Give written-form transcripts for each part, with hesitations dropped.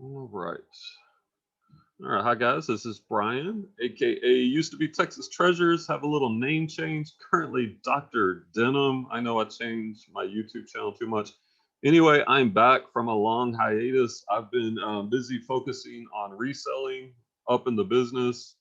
All right. All right. Hi, guys. This is Brian, aka used to be Texas Treasures. Have a little name change. Currently, Dr. Denim. I know I changed my YouTube channel too much. Anyway, I'm back from a long hiatus. I've been busy focusing on reselling, up in the business.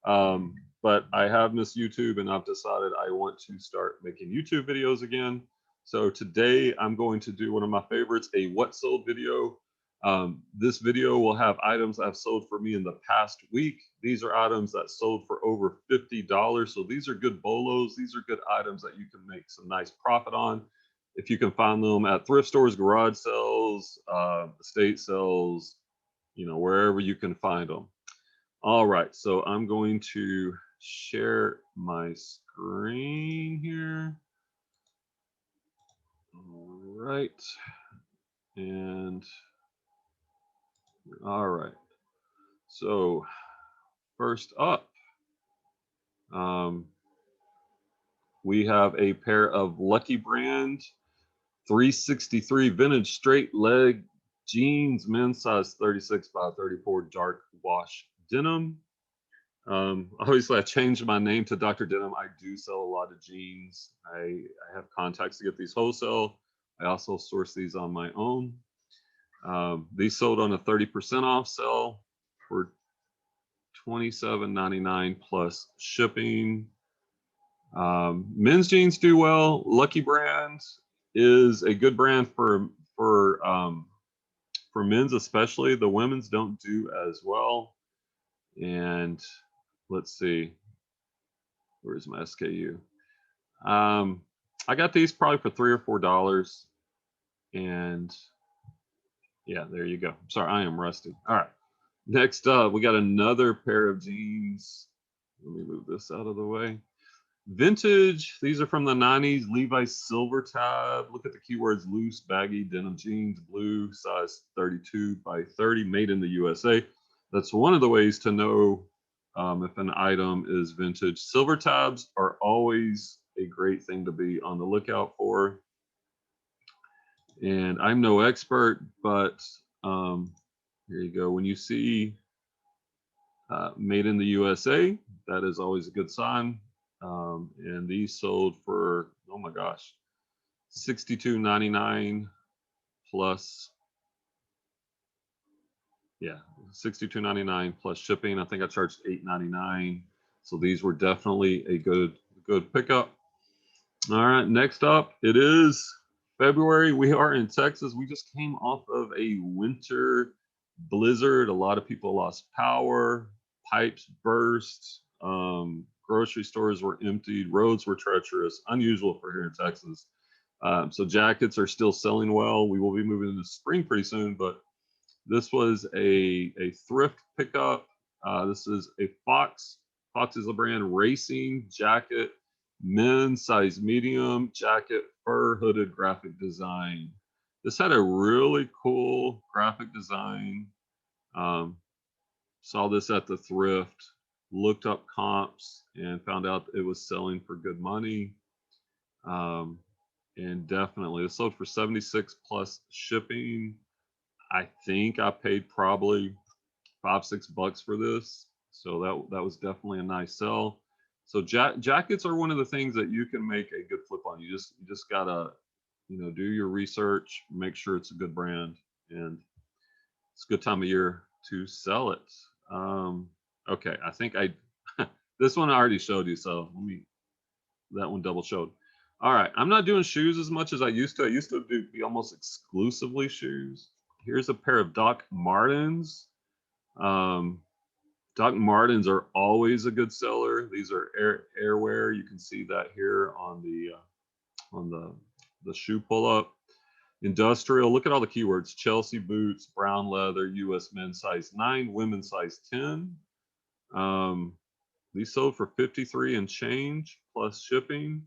But I have missed YouTube and I've decided I want to start making YouTube videos again. So today I'm going to do one of my favorites, a what sold video. This video will have items I've sold for me in the past week. These are items that sold for over $50. So these are good bolos. These are good items that you can make some nice profit on. If you can find them at thrift stores, garage sales, estate sales, wherever you can find them. All right, so I'm going to share my screen here. All right, and all right. So first up, we have a pair of Lucky Brand 363 vintage straight leg jeans, men's size 36 by 34 dark wash denim. Obviously, I changed my name to Dr. Denim. I do sell a lot of jeans. I have contacts to get these wholesale. I also source these on my own. These sold on a 30% off sale for $27.99 plus shipping. Men's jeans do well. Lucky Brand is a good brand for men's, especially. The women's don't do as well. And let's see, where's my SKU? I got these probably for $3 or $4, and yeah, there you go. Sorry, I am rusty. All right, next up, we got another pair of jeans. Let me move this out of the way. Vintage. These are from the 90s. Levi's Silver Tab. Look at the keywords: loose, baggy denim jeans, blue, size 32 by 30, made in the USA. That's one of the ways to know if an item is vintage. Silver tabs are always a great thing to be on the lookout for. And I'm no expert, but here you go. When you see made in the USA, that is always a good sign. And these sold for, oh my gosh, $62.99 plus, yeah, $62.99 plus shipping. I think I charged $8.99. So these were definitely a good pickup. All right, next up, it is February. We are in Texas. We just came off of a winter blizzard. A lot of people lost power, pipes burst, grocery stores were emptied, roads were treacherous, unusual for here in Texas. So jackets are still selling well. We will be moving into spring pretty soon, but this was a thrift pickup. This is a Fox. Fox is a brand, racing jacket, men's size medium jacket, fur hooded graphic design. This had a really cool graphic design. Saw this at the thrift, looked up comps and found out it was selling for good money. And definitely it sold for 76 plus shipping. I think I paid probably $5-6 for this. So that was definitely a nice sell. So jackets are one of the things that you can make a good flip on. You just gotta, do your research, make sure it's a good brand, and it's a good time of year to sell it. Okay, I think this one I already showed you, so that one double showed. All right, I'm not doing shoes as much as I used to. I used to be almost exclusively shoes. Here's a pair of Doc Martens. Doc Martens are always a good seller. These are airwear. You can see that here on the shoe pull up. Industrial. Look at all the keywords: Chelsea boots, brown leather, U.S. men's size 9, women's size 10. These sold for 53 and change plus shipping.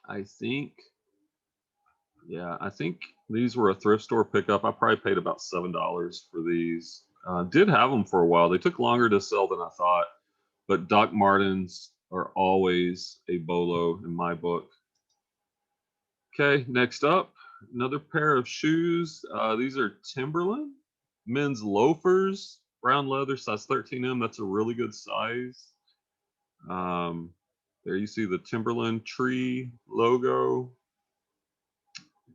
I think these were a thrift store pickup. I probably paid about $7 for these. Did have them for a while. They took longer to sell than I thought, but Doc Martens are always a bolo in my book. Okay, next up, another pair of shoes. These are Timberland. men's loafers, brown leather, size 13M. That's a really good size. There you see the Timberland tree logo.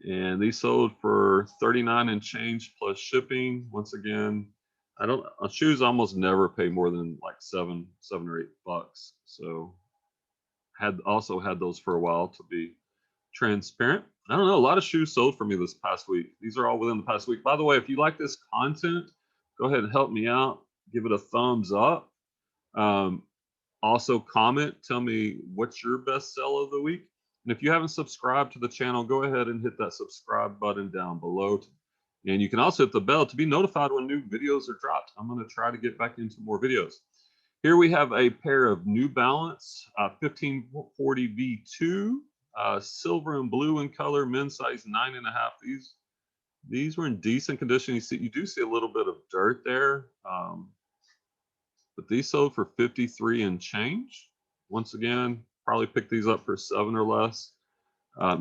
And these sold for 39 and change plus shipping. Once again, shoes almost never pay more than like seven or $8. So also had those for a while, to be transparent. I don't know, a lot of shoes sold for me this past week. These are all within the past week. By the way, if you like this content, go ahead and help me out. Give it a thumbs up. Also comment, tell me what's your best sell of the week. And if you haven't subscribed to the channel, go ahead and hit that subscribe button down below. And you can also hit the bell to be notified when new videos are dropped. I'm going to try to get back into more videos. Here we have a pair of New Balance 1540 V2, silver and blue in color, men's size 9.5. These were in decent condition. You do see a little bit of dirt there. But these sold for 53 and change. Once again, probably pick these up for 7 or less.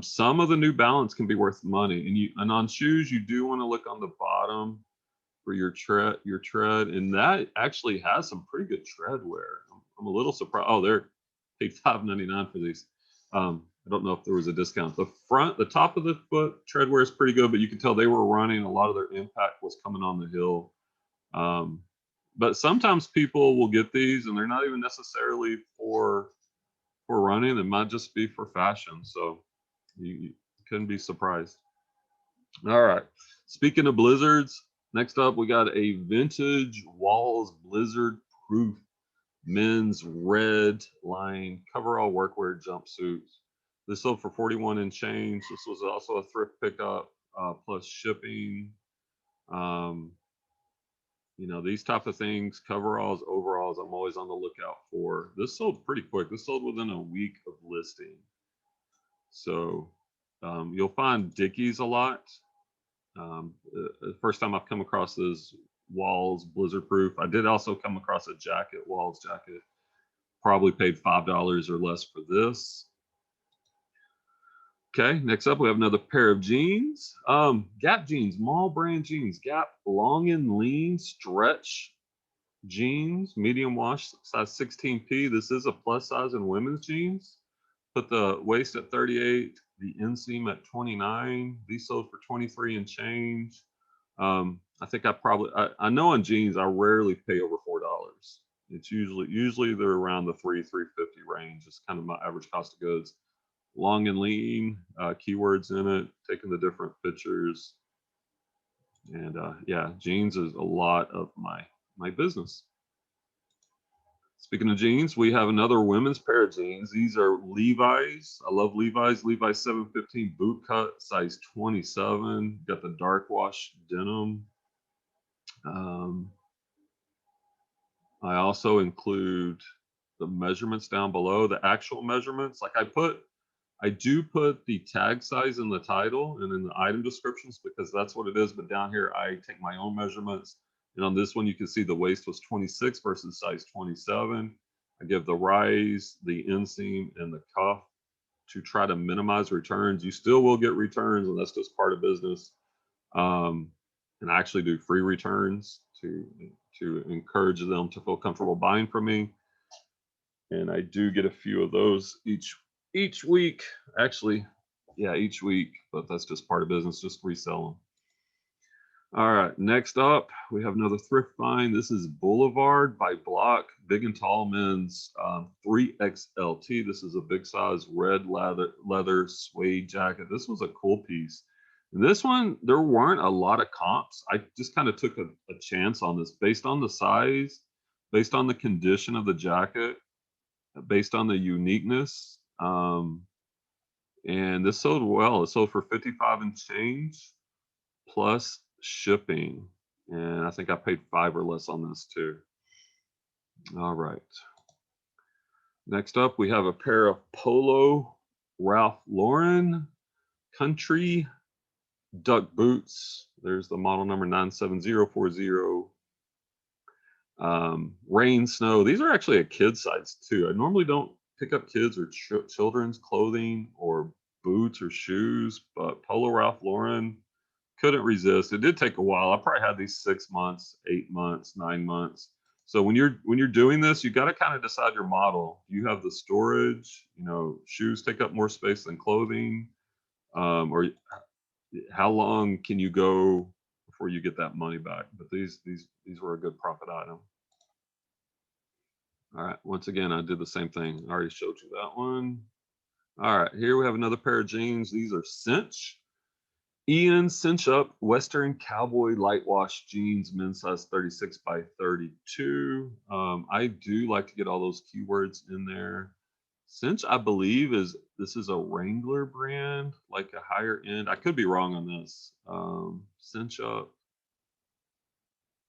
Some of the New Balance can be worth money, and on shoes you do want to look on the bottom for your tread, and that actually has some pretty good tread wear. I'm a little surprised. Oh, they're paid $5.99 for these. I don't know if there was a discount. The top of the foot tread wear is pretty good, but you can tell they were running. A lot of their impact was coming on the hill. But sometimes people will get these and they're not even necessarily for running. It might just be for fashion. So you couldn't be surprised. All right. Speaking of blizzards, next up we got a vintage Walls blizzard proof men's red line coverall workwear jumpsuit. This sold for 41 and change. This was also a thrift pickup plus shipping. You know, these type of things, coveralls, overalls, I'm always on the lookout for. This sold pretty quick. This sold within a week of listing. So you'll find Dickies a lot. The first time I've come across this Walls blizzard proof. I did also come across a jacket, Walls jacket. Probably paid $5 or less for this. Okay, next up we have another pair of jeans. Gap jeans, mall brand jeans. Gap long and lean stretch jeans, medium wash, size 16P. This is a plus size in women's jeans. Put the waist at 38, the inseam at 29. These sold for 23 and change. I think I know on jeans I rarely pay over $4. It's usually they're around the $3.50 range. It's kind of my average cost of goods. Long and lean, keywords in it, taking the different pictures. And yeah, jeans is a lot of my business. Speaking of jeans, we have another women's pair of jeans. These are Levi's. I love Levi's. Levi's 715 boot cut, size 27. Got the dark wash denim. I also include the measurements down below, the actual measurements. Like I do put the tag size in the title and in the item descriptions because that's what it is. But down here, I take my own measurements. And on this one, you can see the waist was 26 versus size 27. I give the rise, the inseam, and the cuff to try to minimize returns. You still will get returns, and that's just part of business. And I actually do free returns to encourage them to feel comfortable buying from me. And I do get a few of those each week. Actually, yeah, each week, but that's just part of business, just resell them. All right, next up, we have another thrift find. This is Boulevard by Block, big and tall men's 3XLT. This is a big size red leather suede jacket. This was a cool piece. And this one, there weren't a lot of comps. I just kind of took a chance on this based on the size, based on the condition of the jacket, based on the uniqueness. And this sold well. It sold for 55 and change plus shipping. And I think I paid 5 or less on this too. All right. Next up, we have a pair of Polo Ralph Lauren Country Duck boots. There's the model number 97040. Rain, snow. These are actually a kid size too. I normally don't pick up kids or children's clothing or boots or shoes, but Polo Ralph Lauren couldn't resist. It did take a while. I probably had these 6 months, 8 months, 9 months. So when you're doing this, you got to kind of decide your model. You have the storage, you know, shoes take up more space than clothing, or how long can you go before you get that money back? But these were a good profit item. All right, once again, I did the same thing. I already showed you that one. All right, here we have another pair of jeans. These are Cinch. Ian Cinch Up Western Cowboy Light Wash Jeans, men's size 36 by 32. I do like to get all those keywords in there. Cinch, I believe, this is a Wrangler brand, like a higher end. I could be wrong on this. Cinch Up.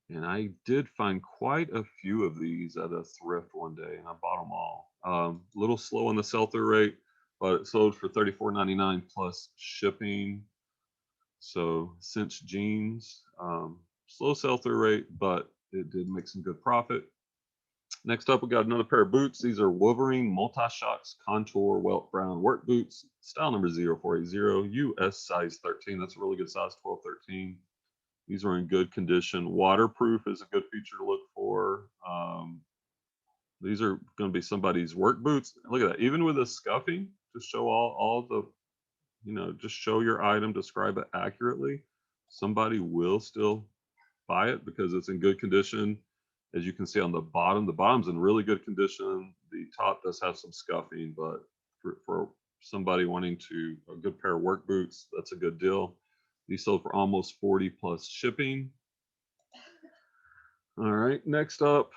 And I did find quite a few of these at a thrift one day, and I bought them all. A little slow on the sell-through rate, but it sold for $34.99 plus shipping. So Cinch jeans, slow sell-through rate, but it did make some good profit. Next up, we got another pair of boots. These are Wolverine Multi-Shocks Contour Welt Brown work boots, style number 0480, US size 13. That's a really good size, 12, 13. These are in good condition. Waterproof is a good feature to look for. These are going to be somebody's work boots. Look at that. Even with the scuffing, just show all the, you know, just show your item, describe it accurately. Somebody will still buy it because it's in good condition. As you can see on the bottom's in really good condition. The top does have some scuffing, but for somebody wanting a good pair of work boots, that's a good deal. These sold for almost 40 plus shipping. All right, next up,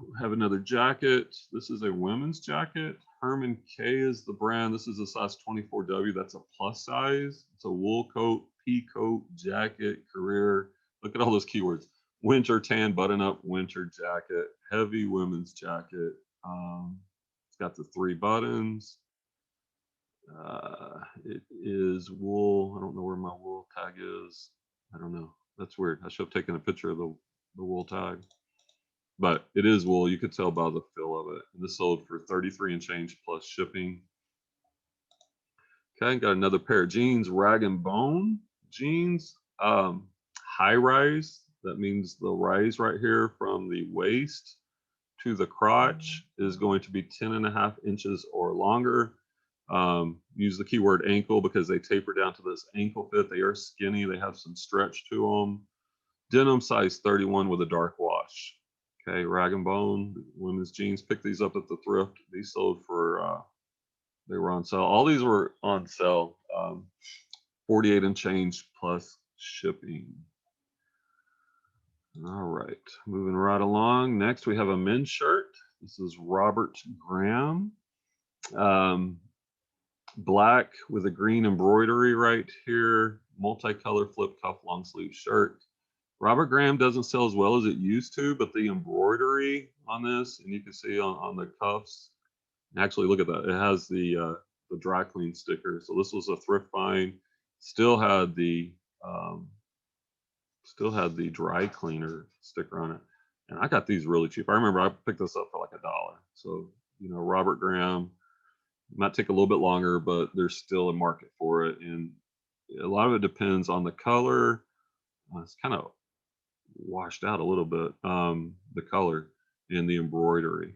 we have another jacket. This is a women's jacket. Herman K is the brand. This is a size 24W. That's a plus size. It's a wool coat, pea coat, jacket, career. Look at all those keywords. Winter tan, button up, winter jacket, heavy women's jacket. It's got the 3 buttons. It is wool. I don't know where my wool tag is. I don't know. That's weird. I should have taken a picture of the wool tag. But it is wool. You could tell by the feel of it. And this sold for 33 and change plus shipping. Okay, got another pair of jeans, Rag and Bone jeans. High rise. That means the rise right here from the waist to the crotch is going to be 10.5 inches or longer. Use the keyword ankle because they taper down to this ankle fit. They are skinny. They have some stretch to them. Denim size 31 with a dark wash. Okay, Rag and Bone women's jeans. Pick these up at the thrift. These sold for, they were on sale. All these were on sale. 48 and change plus shipping. All right, moving right along. Next, we have a men's shirt. This is Robert Graham. Black with a green embroidery right here. Multicolor flip cuff long sleeve shirt. Robert Graham doesn't sell as well as it used to, but the embroidery on this, and you can see on the cuffs, actually look at that. It has the dry clean sticker. So this was a thrift find. Still had the dry cleaner sticker on it. And I got these really cheap. I remember I picked this up for like $1. So, you know, Robert Graham might take a little bit longer, but there's still a market for it. And a lot of it depends on the color. It's kind of washed out a little bit, the color and the embroidery.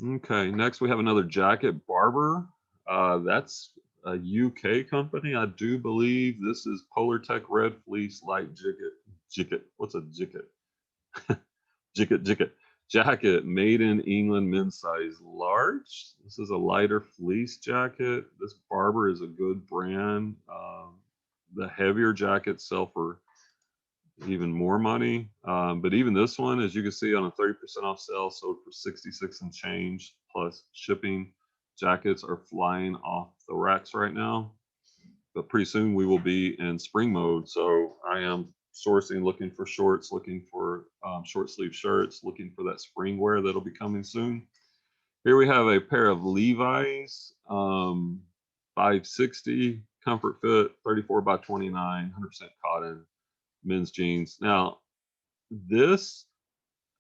Okay, next we have another jacket, Barber. That's a UK company. I do believe this is Polar Tech Red Fleece Light Jicket. What's a jicket? Jacket made in England, men's size large. This is a lighter fleece jacket. This Barber is a good brand. The heavier jackets sell for even more money. But even this one, as you can see on a 30% off sale, sold for 66 and change plus shipping. Jackets are flying off the racks right now, but pretty soon we will be in spring mode. So I am sourcing, looking for shorts, looking for short sleeve shirts, looking for that spring wear that'll be coming soon. Here we have a pair of Levi's 560 comfort fit, 34 by 29, 100% cotton men's jeans. Now this,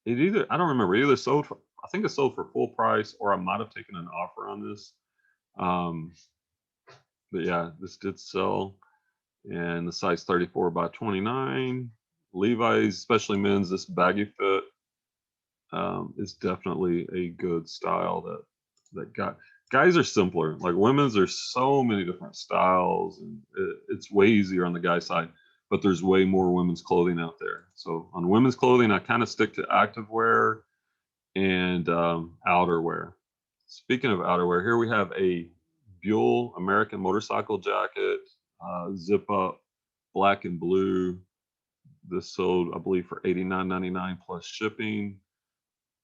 I don't remember, either sold for, I think it sold for full price, or I might have taken an offer on this. But yeah, this did sell. and the size 34 by 29. Levi's, especially men's, this baggy fit is definitely a good style that guys are simpler. Like women's, there's so many different styles, and it's way easier on the guy side. But there's way more women's clothing out there. So on women's clothing, I kind of stick to activewear and outerwear. Speaking of outerwear, here we have a Buell American motorcycle jacket, zip up, black and blue. This sold, I believe, for $89.99 plus shipping.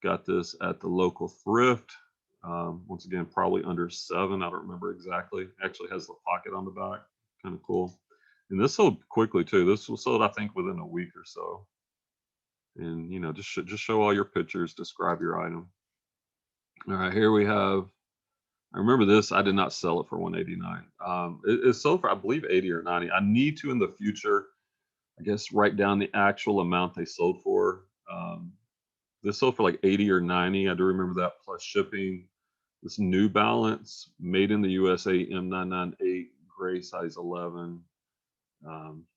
Got this at the local thrift. Once again, probably under 7. I don't remember exactly. Actually has the pocket on the back. Kind of cool. And this sold quickly too. This was sold, I think, within a week or so. And just show all your pictures, describe your item. All right, here we have. I remember this. I did not sell it for 189. It sold for, I believe, 80 or 90. I need to in the future, I guess, write down the actual amount they sold for. This sold for like 80 or 90. I do remember that plus shipping. This New Balance, made in the USA, M998, gray size 11.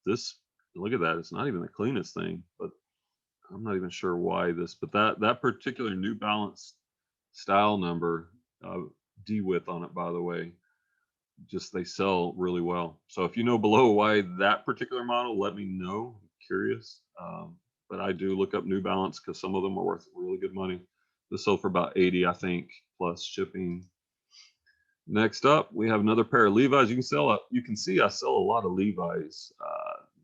This, look at that. It's not even the cleanest thing, but I'm not even sure why this, but that particular New Balance style number, D-width on it, by the way, just they sell really well. So if you know below why that particular model, let me know. I'm curious. But I do look up New Balance because some of them are worth really good money. This sold for about 80, I think, plus shipping. Next up, we have another pair of Levi's. You can see I sell a lot of Levi's.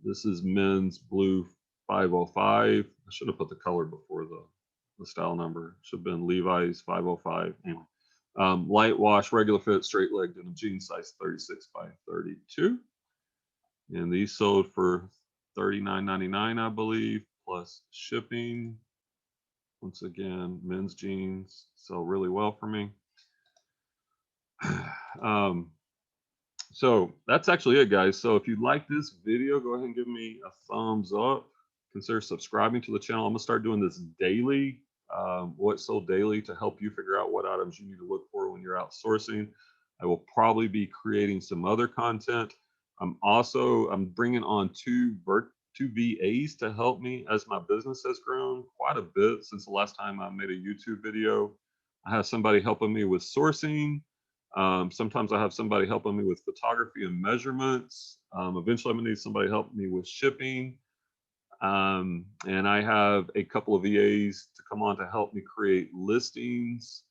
This is men's blue 505. I should have put the color before the style number. Should have been Levi's 505. Anyway, light wash, regular fit, straight leg denim jeans, size 36 by 32. And these sold for $39.99, I believe, plus shipping. Once again, men's jeans sell really well for me. So that's actually it, guys. So if you like this video, go ahead and give me a thumbs up. Consider subscribing to the channel. I'm gonna start doing this daily, what sold daily, to help you figure out what items you need to look for when you're outsourcing. I will probably be creating some other content. I'm bringing on two VAs to help me as my business has grown quite a bit since the last time I made a YouTube video. I have somebody helping me with sourcing. Sometimes I have somebody helping me with photography and measurements. Eventually, I'm gonna need somebody helping me with shipping. And I have a couple of VAs to come on to help me create listings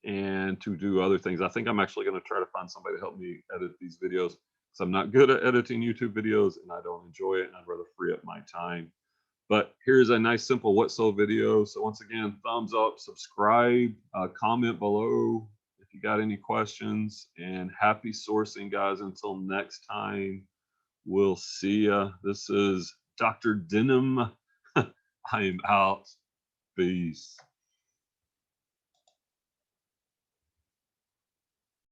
and to do other things. I think I'm actually going to try to find somebody to help me edit these videos because I'm not good at editing YouTube videos and I don't enjoy it, and I'd rather free up my time. But here's a nice, simple what sold video. So once again, thumbs up, subscribe, comment below if you got any questions, and happy sourcing, guys. Until next time, we'll see ya. This is Dr. Denim. I am out. Peace.